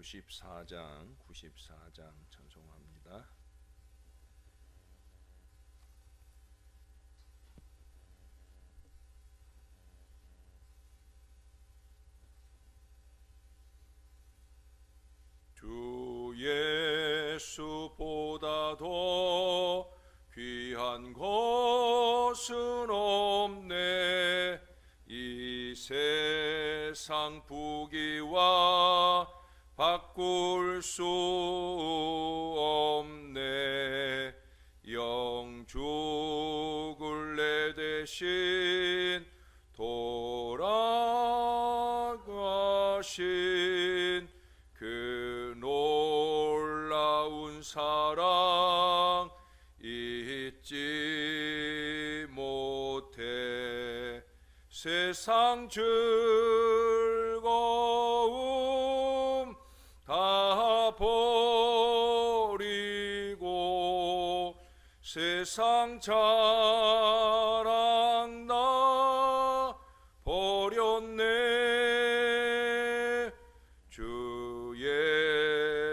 94장 찬송합니다. 주 예수보다 더 귀한 것은 없네. 이 세상 부귀와 바꿀 수 없네. 영죽을 내 대신 돌아가신 그 놀라운 사랑 잊지 못해. 세상 즐거움 다 버리고 세상 자랑 다 버렸네. 주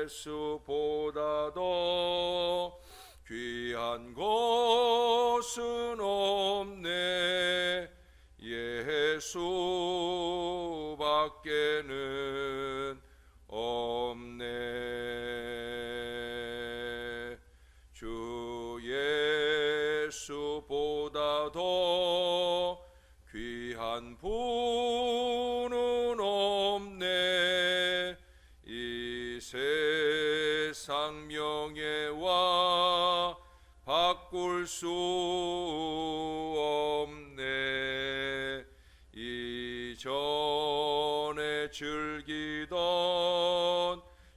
예수보다 더 귀한 것은 없네. 예수밖에는 없네. 주 예수보다 더 귀한 분은 없네. 이 세상 명예와 바꿀 수 없네. 이전에 즐기던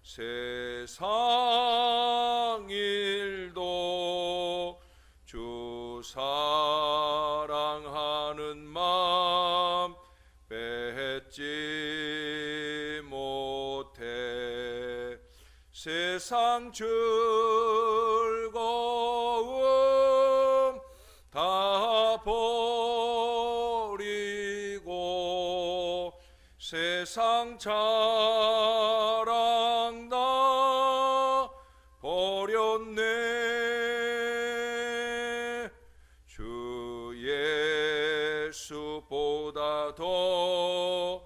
세상 일도 주 사랑하는 마음 뺏지 못해. 세상 즐거움 다 버리고 세상 자랑 다 버렸네. 주 예수보다 더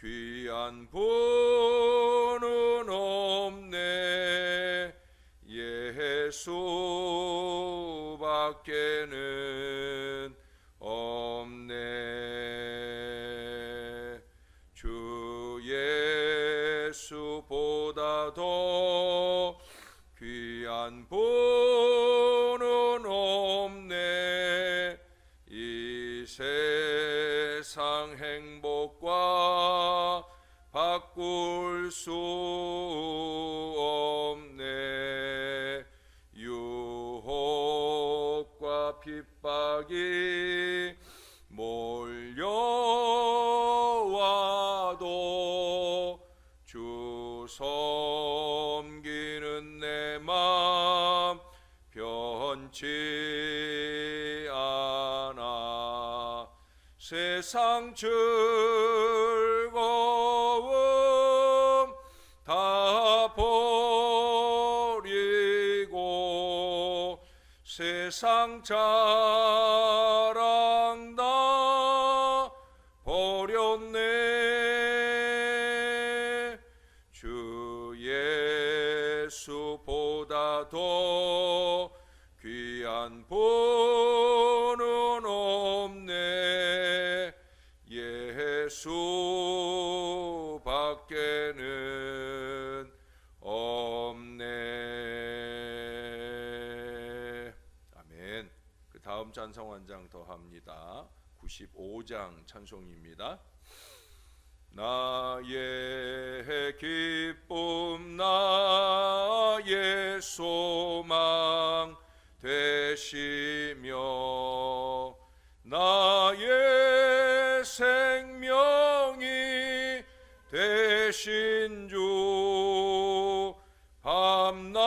귀한 분은 없네. 예수밖에는 없네. 주 예수보다 더 귀한 분은 없네. 이 세상 행복과 바꿀 수 없네. 유혹과 핍박이 몰려와도 주 섬기는 내 맘 변치 않아. 세상 즐거움 다 버리고 세상 자랑 다 버렸네. 주 예수보다 더 귀한 분은 없네. 예수밖에는 없네. 아멘. 그 다음 찬송 한 장 더 합니다. 95장 찬송입니다. 나의 기쁨 나의 소망 되시며 나의 생명이 되신 주 밤낮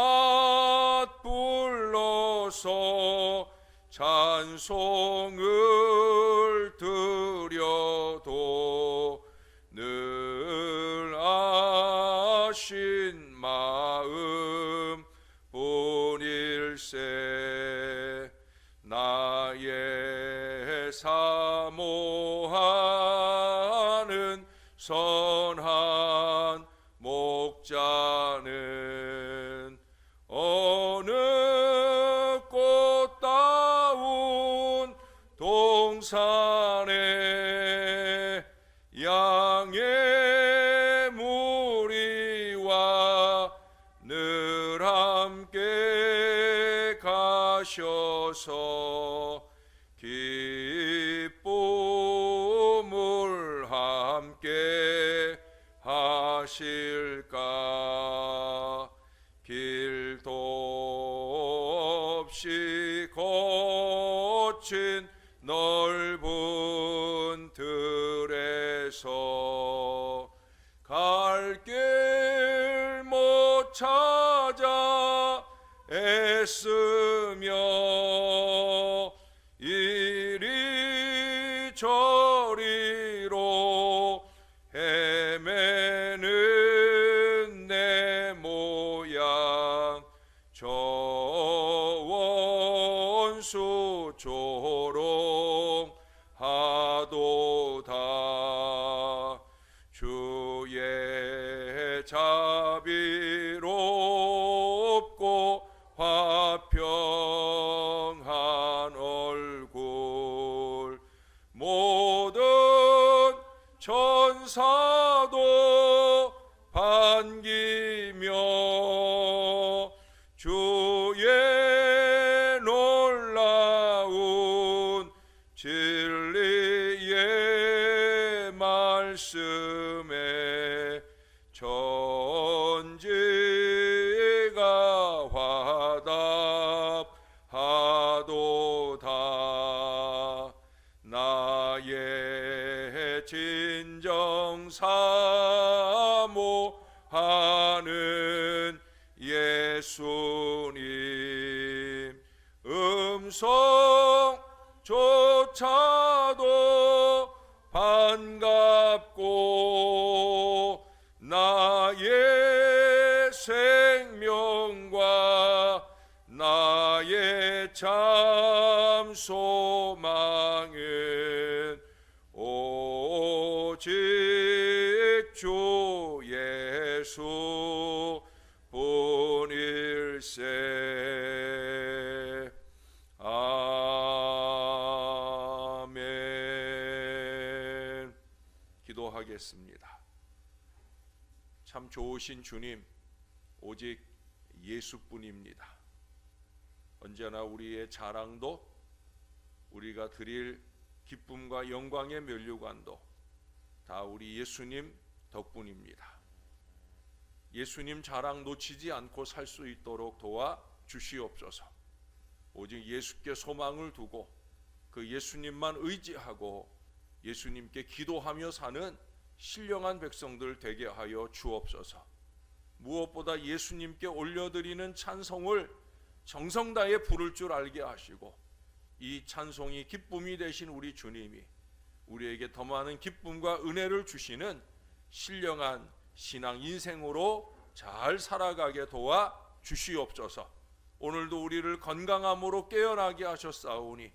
불러서 찬송을 드려도 늘 아신 사모하는 선한 목자는 어느 꽃다운 동산에 양의 무리와 늘 함께 가셔서 기쁨을 함께 하실까. 길도 없이 거친 넓은 들에서 갈 길 못 찾아 애쓰며 이리 저리로 헤매는 내 모양 저 원수 조롱하도다. 주의 자비롭고 화평한 얼굴 모든 천사도 반기며 주의 놀라운 진리의 말씀에 천지가 화답하도다. 나의 진정 사모하는 예수님 음성조차도 반갑고 나의 생명과 나의 참 소망은 오직 주 예수 뿐일세. 아멘. 기도하겠습니다. 참 좋으신 주님, 오직 예수뿐입니다. 언제나 우리의 자랑도, 우리가 드릴 기쁨과 영광의 면류관도 다 우리 예수님 덕분입니다. 예수님 자랑 놓치지 않고 살 수 있도록 도와 주시옵소서. 오직 예수께 소망을 두고 그 예수님만 의지하고 예수님께 기도하며 사는 신령한 백성들 되게 하여 주옵소서. 무엇보다 예수님께 올려드리는 찬송을 정성 다해 부를 줄 알게 하시고 이 찬송이 기쁨이 되신 우리 주님이 우리에게 더 많은 기쁨과 은혜를 주시는 신령한 신앙 인생으로 잘 살아가게 도와 주시옵소서. 오늘도 우리를 건강함으로 깨어나게 하셨사오니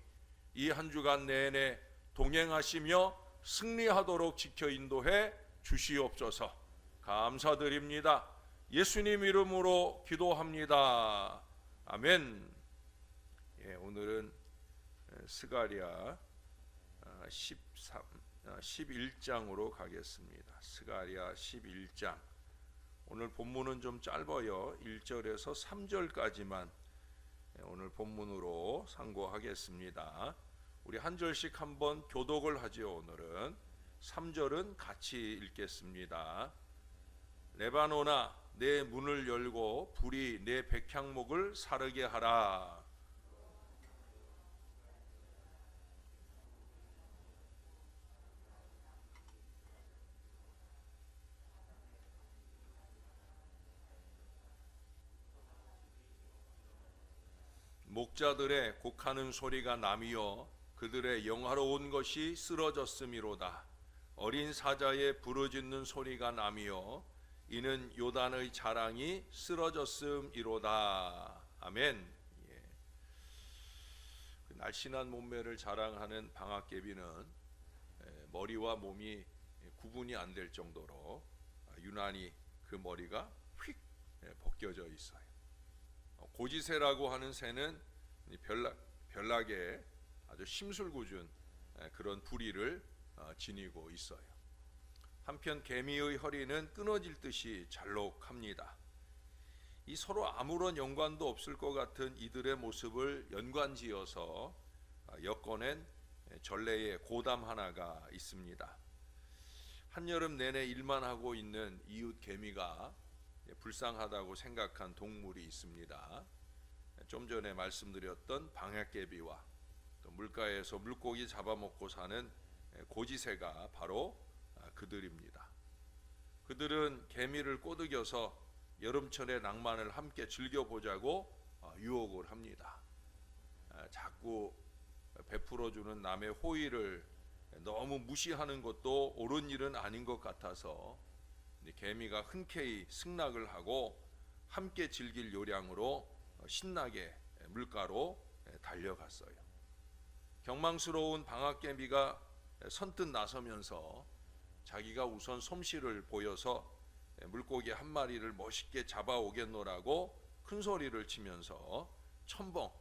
이 한 주간 내내 동행하시며 승리하도록 지켜 인도해 주시옵소서. 감사드립니다. 예수님 이름으로 기도합니다. 아멘. 오늘은 스가랴 11장으로 가겠습니다. 스가랴 11장. 오늘 본문은 좀 짧아요. 1절에서 3절까지만 오늘 본문으로 상고하겠습니다. 우리 한 절씩 한번 교독을 하지요. 오늘은 3절은 같이 읽겠습니다. 레바논아, 내 문을 열고 불이 내 백향목을 사르게 하라. 목자들의 곡하는 소리가 남이여 그들의 영화로운 것이 쓰러졌음이로다. 어린 사자의 부르짖는 소리가 남이여 이는 요단의 자랑이 쓰러졌음이로다. 아멘. 날씬한 몸매를 자랑하는 방앗개비는 머리와 몸이 구분이 안 될 정도로 유난히 그 머리가 휙 벗겨져 있어요. 고지새라고 하는 새는 별나게 아주 심술궂은 그런 부리를 지니고 있어요. 한편 개미의 허리는 끊어질 듯이 잘록합니다. 이 서로 아무런 연관도 없을 것 같은 이들의 모습을 연관지어서 엮어낸 전래의 고담 하나가 있습니다. 한여름 내내 일만 하고 있는 이웃 개미가 불쌍하다고 생각한 동물이 있습니다. 좀 전에 말씀드렸던 방앗개비와 또 물가에서 물고기 잡아먹고 사는 고지새가 바로 그들입니다. 그들은 개미를 꼬드겨서 여름철의 낭만을 함께 즐겨보자고 유혹을 합니다. 자꾸 베풀어주는 남의 호의를 너무 무시하는 것도 옳은 일은 아닌 것 같아서 개미가 흔쾌히 승낙을 하고 함께 즐길 요량으로 신나게 물가로 달려갔어요. 경망스러운 방앗개비가 선뜻 나서면서 자기가 우선 솜씨를 보여서 물고기 한 마리를 멋있게 잡아오겠노라고 큰 소리를 치면서 첨벙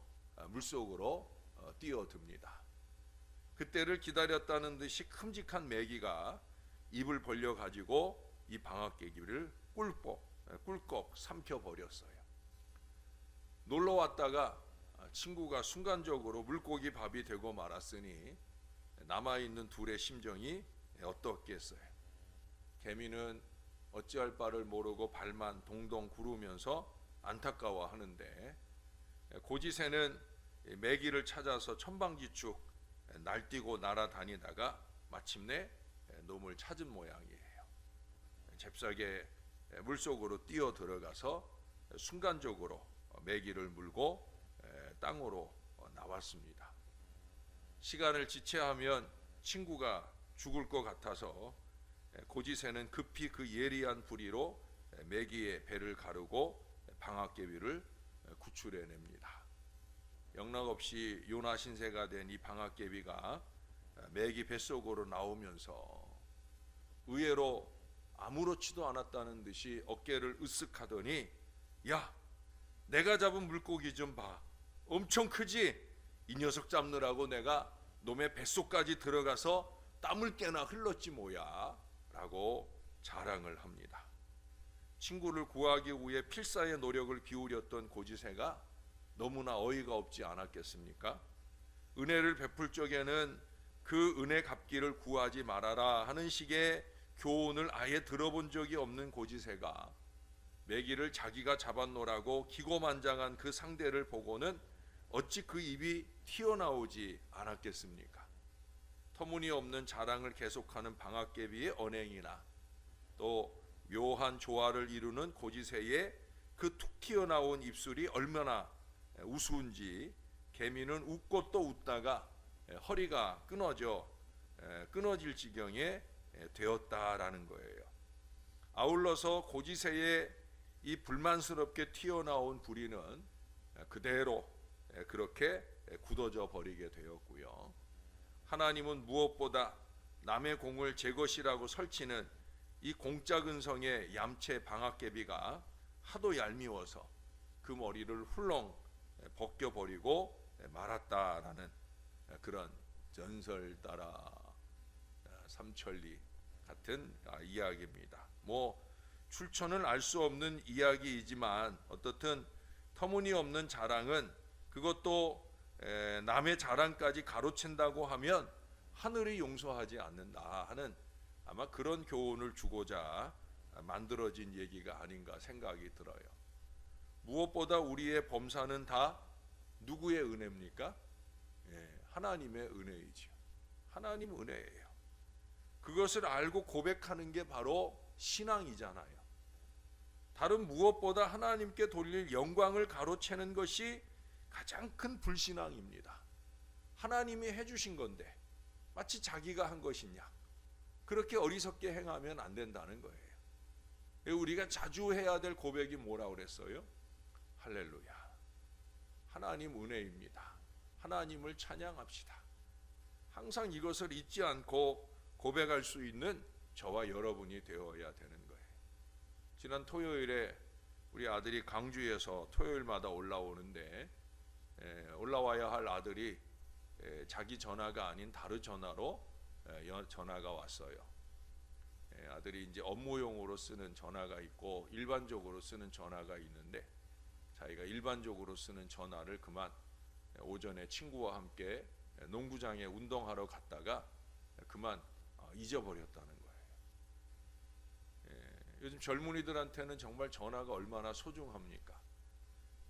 물속으로 뛰어듭니다. 그때를 기다렸다는 듯이 큼직한 메기가 입을 벌려 가지고 이 방앗개비를 꿀꺽 삼켜버렸어요. 놀러 왔다가 친구가 순간적으로 물고기 밥이 되고 말았으니 남아있는 둘의 심정이 어떻겠어요. 개미는 어찌할 바를 모르고 발만 동동 구르면서 안타까워하는데, 고지새는 메기를 찾아서 천방지축 날뛰고 날아다니다가 마침내 놈을 찾은 모양이에요. 잽싸게 물속으로 뛰어 들어가서 순간적으로 메기를 물고 땅으로 나왔습니다. 시간을 지체하면 친구가 죽을 것 같아서 고지새는 급히 그 예리한 부리로 메기의 배를 가르고 방앗개비를 구출해냅니다. 영락없이 요나 신세가 된 이 방앗개비가 메기 뱃속으로 나오면서 의외로 아무렇지도 않았다는 듯이 어깨를 으쓱하더니, 야, 내가 잡은 물고기 좀 봐. 엄청 크지? 이 녀석 잡느라고 내가 놈의 뱃속까지 들어가서 땀을 깨나 흘렀지 뭐야 라고 자랑을 합니다. 친구를 구하기 위해 필사의 노력을 기울였던 고지새가 너무나 어이가 없지 않았겠습니까? 은혜를 베풀 적에는 그 은혜 갚기를 구하지 말아라 하는 식의 교훈을 아예 들어본 적이 없는 고지새가 메기를 자기가 잡았노라고 기고만장한 그 상대를 보고는 어찌 그 입이 튀어나오지 않았겠습니까? 터무니없는 자랑을 계속하는 방앗개비의 언행이나 또 묘한 조화를 이루는 고지새의 그 툭 튀어나온 입술이 얼마나 우스운지 개미는 웃고 또 웃다가 허리가 끊어질 지경에 되었다라는 거예요. 아울러서 고지새의 이 불만스럽게 튀어나온 부리는 그대로 그렇게 굳어져 버리게 되었고요. 하나님은 무엇보다 남의 공을 제 것이라고 설치는 이 공짜근성의 얌체 방앗개비가 하도 얄미워서 그 머리를 훌렁 벗겨버리고 말았다라는 그런 전설 따라 삼천리 같은 이야기입니다. 출처는 알 수 없는 이야기이지만 어떻든 터무니없는 자랑은, 그것도 남의 자랑까지 가로챈다고 하면 하늘이 용서하지 않는다 하는 아마 그런 교훈을 주고자 만들어진 얘기가 아닌가 생각이 들어요. 무엇보다 우리의 범사는 다 누구의 은혜입니까? 하나님의 은혜이죠. 하나님 은혜예요. 그것을 알고 고백하는 게 바로 신앙이잖아요. 다른 무엇보다 하나님께 돌릴 영광을 가로채는 것이 가장 큰 불신앙입니다. 하나님이 해주신 건데 마치 자기가 한 것이냐, 그렇게 어리석게 행하면 안 된다는 거예요. 우리가 자주 해야 될 고백이 뭐라고 그랬어요? 할렐루야, 하나님 은혜입니다. 하나님을 찬양합시다. 항상 이것을 잊지 않고 고백할 수 있는 저와 여러분이 되어야 되는 거예요. 지난 토요일에 우리 아들이 강주에서 토요일마다 올라오는데 올라와야 할 아들이 자기 전화가 아닌 다른 전화로 전화가 왔어요. 아들이 이제 업무용으로 쓰는 전화가 있고 일반적으로 쓰는 전화가 있는데 자기가 일반적으로 쓰는 전화를 그만 오전에 친구와 함께 농구장에 운동하러 갔다가 그만 잊어버렸다는 거예요. 요즘 젊은이들한테는 정말 전화가 얼마나 소중합니까?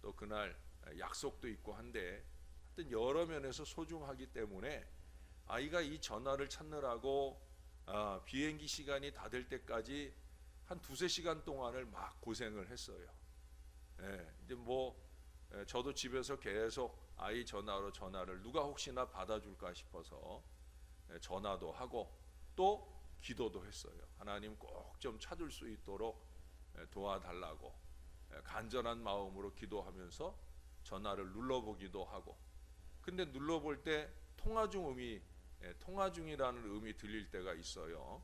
또 그날 약속도 있고 한데 하여튼 여러 면에서 소중하기 때문에 아이가 이 전화를 찾느라고 비행기 시간이 다 될 때까지 한 2-3시간 동안을 막 고생을 했어요. 이제 저도 집에서 계속 아이 전화를 누가 혹시나 받아줄까 싶어서 전화도 하고 또 기도도 했어요. 하나님 꼭 좀 찾을 수 있도록 도와달라고 간절한 마음으로 기도하면서 전화를 눌러보기도 하고, 근데 눌러볼 때 통화 중이라는 음이 들릴 때가 있어요.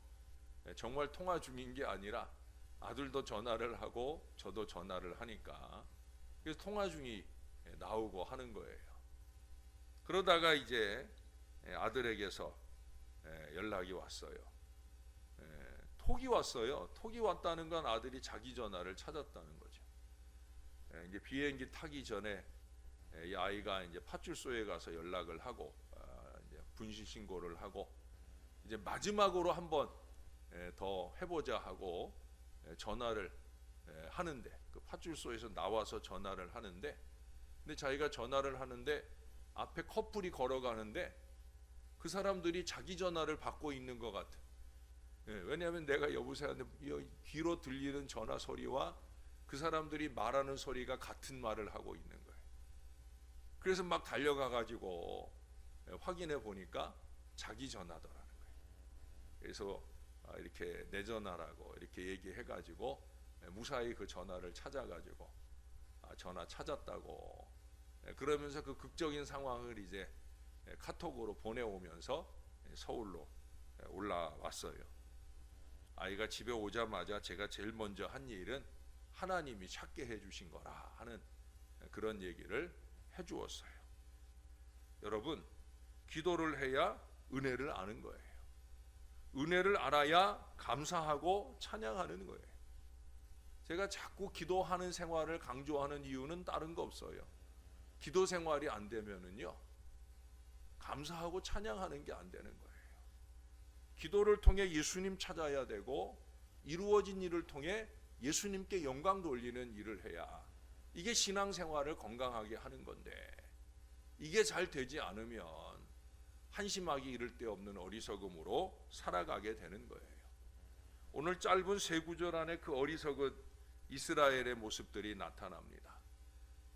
정말 통화 중인 게 아니라 아들도 전화를 하고 저도 전화를 하니까 그래서 통화 중이 나오고 하는 거예요. 그러다가 이제 아들에게서 연락이 왔어요. 톡이 왔어요. 톡이 왔다는 건 아들이 자기 전화를 찾았다는 거죠. 이제 비행기 타기 전에 이 아이가 이제 파출소에 가서 연락을 하고 이제 분실 신고를 하고 이제 마지막으로 한번 더 해보자 하고 전화를 하는데 그 파출소에서 나와서 전화를 하는데 근데 자기가 전화를 하는데 앞에 커플이 걸어가는데 그 사람들이 자기 전화를 받고 있는 것 같아. 왜냐하면 내가 여보세요 귀로 들리는 전화 소리와 그 사람들이 말하는 소리가 같은 말을 하고 있는 거예요. 그래서 막 달려가 가지고 확인해 보니까 자기 전화더라는 거예요. 그래서 이렇게 내 전화라고 이렇게 얘기해 가지고 무사히 그 전화를 찾아 가지고 전화 찾았다고 그러면서 그 극적인 상황을 이제 카톡으로 보내오면서 서울로 올라왔어요. 아이가 집에 오자마자 제가 제일 먼저 한 일은 하나님이 찾게 해주신 거라 하는 그런 얘기를 해주었어요. 여러분, 기도를 해야 은혜를 아는 거예요. 은혜를 알아야 감사하고 찬양하는 거예요. 제가 자꾸 기도하는 생활을 강조하는 이유는 다른 거 없어요. 기도 생활이 안 되면은요 감사하고 찬양하는 게 안 되는 거예요. 기도를 통해 예수님 찾아야 되고 이루어진 일을 통해 예수님께 영광 돌리는 일을 해야 이게 신앙생활을 건강하게 하는 건데 이게 잘 되지 않으면 한심하기 이를 데 없는 어리석음으로 살아가게 되는 거예요. 오늘 짧은 3구절 안에 그 어리석은 이스라엘의 모습들이 나타납니다.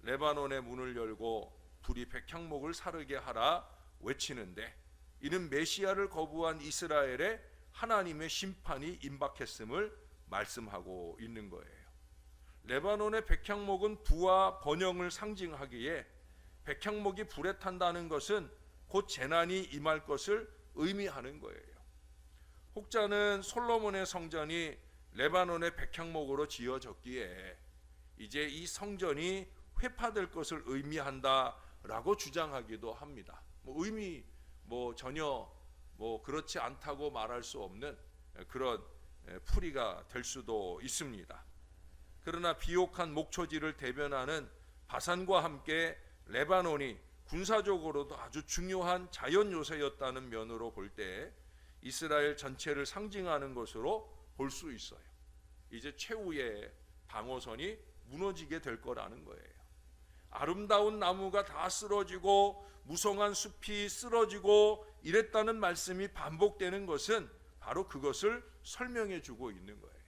레바논의 문을 열고 불이 백향목을 사르게 하라 외치는데 이는 메시아를 거부한 이스라엘의 하나님의 심판이 임박했음을 말씀하고 있는 거예요. 레바논의 백향목은 부와 번영을 상징하기에 백향목이 불에 탄다는 것은 곧 재난이 임할 것을 의미하는 거예요. 혹자는 솔로몬의 성전이 레바논의 백향목으로 지어졌기에 이제 이 성전이 회파될 것을 의미한다라고 주장하기도 합니다. 전혀 그렇지 않다고 말할 수 없는 그런 풀이가 될 수도 있습니다. 그러나 비옥한 목초지를 대변하는 바산과 함께 레바논이 군사적으로도 아주 중요한 자연 요새였다는 면으로 볼 때 이스라엘 전체를 상징하는 것으로 볼 수 있어요. 이제 최후의 방어선이 무너지게 될 거라는 거예요. 아름다운 나무가 다 쓰러지고 무성한 숲이 쓰러지고 이랬다는 말씀이 반복되는 것은 바로 그것을 설명해 주고 있는 거예요.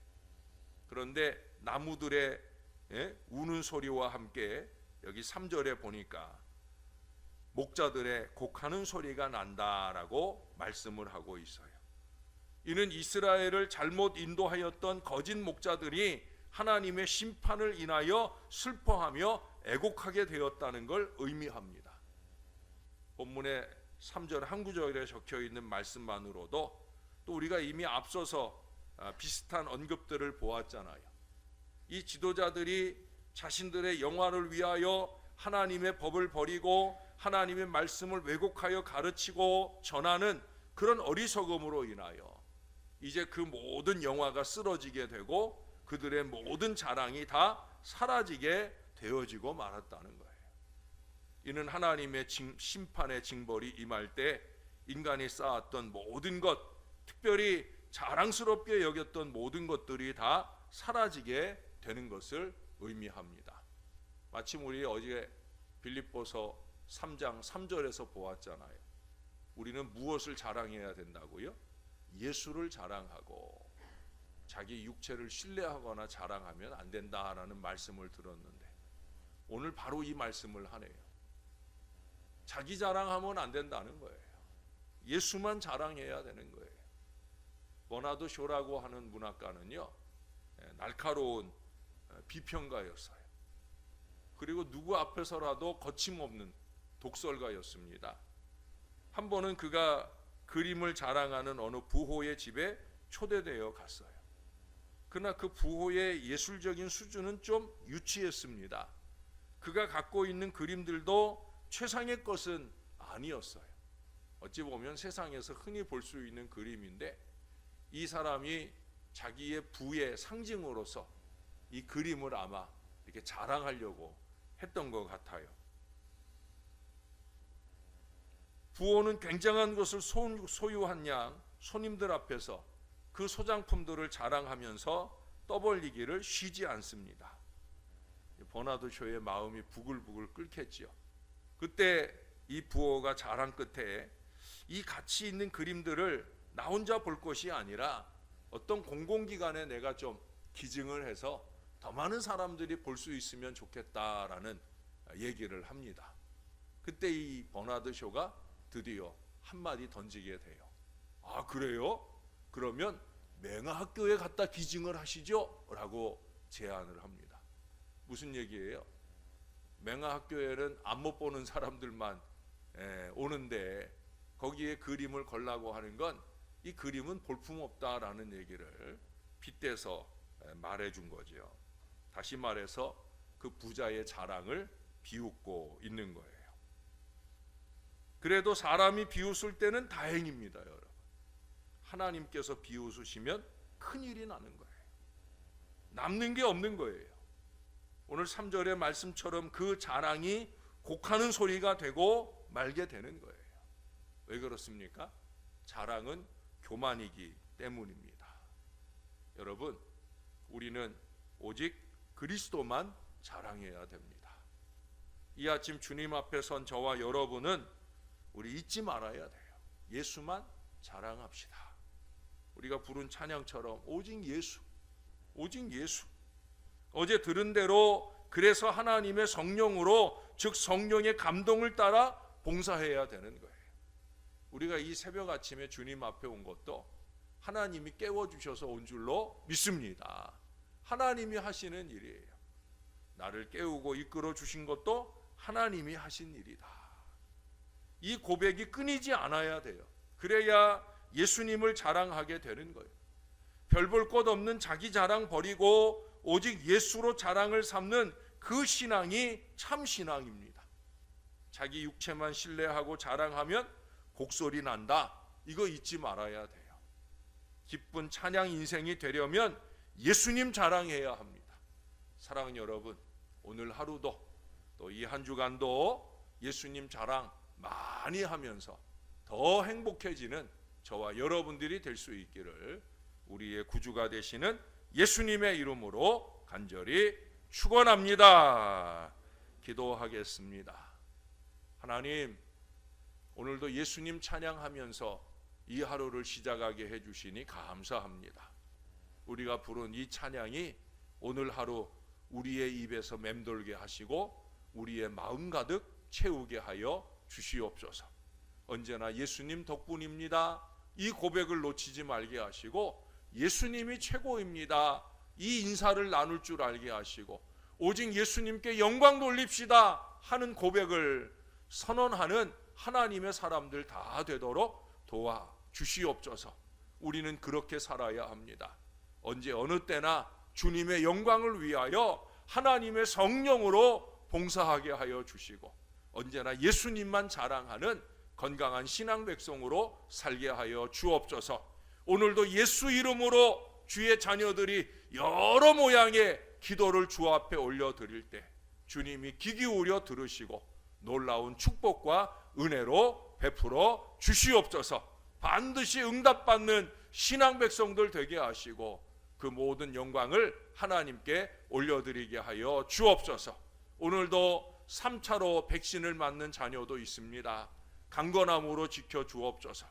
그런데 나무들의 우는 소리와 함께 여기 3절에 보니까 목자들의 곡하는 소리가 난다라고 말씀을 하고 있어요. 이는 이스라엘을 잘못 인도하였던 거짓 목자들이 하나님의 심판을 인하여 슬퍼하며 애곡하게 되었다는 걸 의미합니다. 본문의 3절 한 구절에 적혀 있는 말씀만으로도 또 우리가 이미 앞서서 비슷한 언급들을 보았잖아요. 이 지도자들이 자신들의 영화를 위하여 하나님의 법을 버리고 하나님의 말씀을 왜곡하여 가르치고 전하는 그런 어리석음으로 인하여 이제 그 모든 영화가 쓰러지게 되고 그들의 모든 자랑이 다 사라지게 되어지고 말았다는 거예요. 이는 하나님의 심판의 징벌이 임할 때 인간이 쌓았던 모든 것, 특별히 자랑스럽게 여겼던 모든 것들이 다 사라지게 되는 것을 의미합니다. 마침 우리 어제 빌립보서 3장 3절에서 보았잖아요. 우리는 무엇을 자랑해야 된다고요? 예수를 자랑하고 자기 육체를 신뢰하거나 자랑하면 안 된다라는 말씀을 들었는데 오늘 바로 이 말씀을 하네요. 자기 자랑하면 안 된다는 거예요. 예수만 자랑해야 되는 거예요. 버나드 쇼라고 하는 문학가는요, 날카로운 비평가였어요. 그리고 누구 앞에서라도 거침없는 독설가였습니다. 한 번은 그가 그림을 자랑하는 어느 부호의 집에 초대되어 갔어요. 그러나 그 부호의 예술적인 수준은 좀 유치했습니다. 그가 갖고 있는 그림들도 최상의 것은 아니었어요. 어찌 보면 세상에서 흔히 볼 수 있는 그림인데 이 사람이 자기의 부의 상징으로서 이 그림을 아마 이렇게 자랑하려고 했던 것 같아요. 부호는 굉장한 것을 소유한 양 손님들 앞에서 그 소장품들을 자랑하면서 떠벌리기를 쉬지 않습니다. 버나드 쇼의 마음이 부글부글 끓겠지요. 그때 이 부호가 자랑 끝에 이 가치 있는 그림들을 나 혼자 볼 것이 아니라 어떤 공공기관에 내가 좀 기증을 해서 더 많은 사람들이 볼 수 있으면 좋겠다라는 얘기를 합니다. 그때 이 버나드 쇼가 드디어 한마디 던지게 돼요. 아, 그래요? 그러면 맹아학교에 갖다 기증을 하시죠? 라고 제안을 합니다. 무슨 얘기예요? 맹아학교에는 안 못 보는 사람들만 오는데 거기에 그림을 걸라고 하는 건 이 그림은 볼품없다라는 얘기를 빗대서 말해준 거죠. 다시 말해서 그 부자의 자랑을 비웃고 있는 거예요. 그래도 사람이 비웃을 때는 다행입니다, 여러분. 하나님께서 비웃으시면 큰일이 나는 거예요. 남는 게 없는 거예요. 오늘 3절의 말씀처럼 그 자랑이 곡하는 소리가 되고 말게 되는 거예요. 왜 그렇습니까? 자랑은 교만이기 때문입니다. 여러분, 우리는 오직 그리스도만 자랑해야 됩니다. 이 아침 주님 앞에 선 저와 여러분은 우리 잊지 말아야 돼요. 예수만 자랑합시다. 우리가 부른 찬양처럼 오직 예수, 오직 예수. 어제 들은 대로 그래서 하나님의 성령으로, 즉 성령의 감동을 따라 봉사해야 되는 거예요. 우리가 이 새벽 아침에 주님 앞에 온 것도 하나님이 깨워주셔서 온 줄로 믿습니다. 하나님이 하시는 일이에요. 나를 깨우고 이끌어 주신 것도 하나님이 하신 일이다. 이 고백이 끊이지 않아야 돼요. 그래야 예수님을 자랑하게 되는 거예요. 별 볼 것 없는 자기 자랑 버리고 오직 예수로 자랑을 삼는 그 신앙이 참 신앙입니다. 자기 육체만 신뢰하고 자랑하면 곡소리 난다. 이거 잊지 말아야 돼요. 기쁜 찬양 인생이 되려면 예수님 자랑해야 합니다. 사랑하는 여러분, 오늘 하루도 또 이 한 주간도 예수님 자랑 많이 하면서 더 행복해지는 저와 여러분들이 될 수 있기를 우리의 구주가 되시는 예수님의 이름으로 간절히 축원합니다. 기도하겠습니다. 하나님, 오늘도 예수님 찬양하면서 이 하루를 시작하게 해주시니 감사합니다. 우리가 부른 이 찬양이 오늘 하루 우리의 입에서 맴돌게 하시고 우리의 마음 가득 채우게 하여 주시옵소서. 언제나 예수님 덕분입니다. 이 고백을 놓치지 말게 하시고 예수님이 최고입니다. 이 인사를 나눌 줄 알게 하시고 오직 예수님께 영광 돌립시다 하는 고백을 선언하는 하나님의 사람들 다 되도록 도와 주시옵소서. 우리는 그렇게 살아야 합니다. 언제 어느 때나 주님의 영광을 위하여 하나님의 성령으로 봉사하게 하여 주시고, 언제나 예수님만 자랑하는 건강한 신앙 백성으로 살게 하여 주옵소서. 오늘도 예수 이름으로 주의 자녀들이 여러 모양의 기도를 주 앞에 올려드릴 때 주님이 귀 기울여 들으시고 놀라운 축복과 은혜로 베풀어 주시옵소서. 반드시 응답받는 신앙 백성들 되게 하시고 그 모든 영광을 하나님께 올려드리게 하여 주옵소서. 오늘도 3차로 백신을 맞는 자녀도 있습니다. 강건함으로 지켜 주옵소서.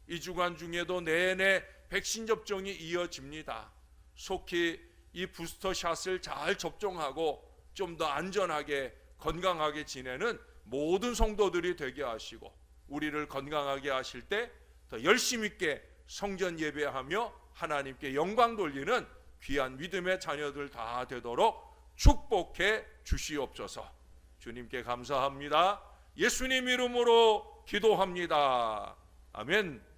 이 주간 중에도 내내 백신 접종이 이어집니다. 속히 이 부스터샷을 잘 접종하고 좀 더 안전하게 건강하게 지내는 모든 성도들이 되게 하시고, 우리를 건강하게 하실 때 더 열심 있게 성전 예배하며 하나님께 영광 돌리는 귀한 믿음의 자녀들 다 되도록 축복해 주시옵소서. 주님께 감사합니다. 예수님 이름으로 기도합니다. 아멘.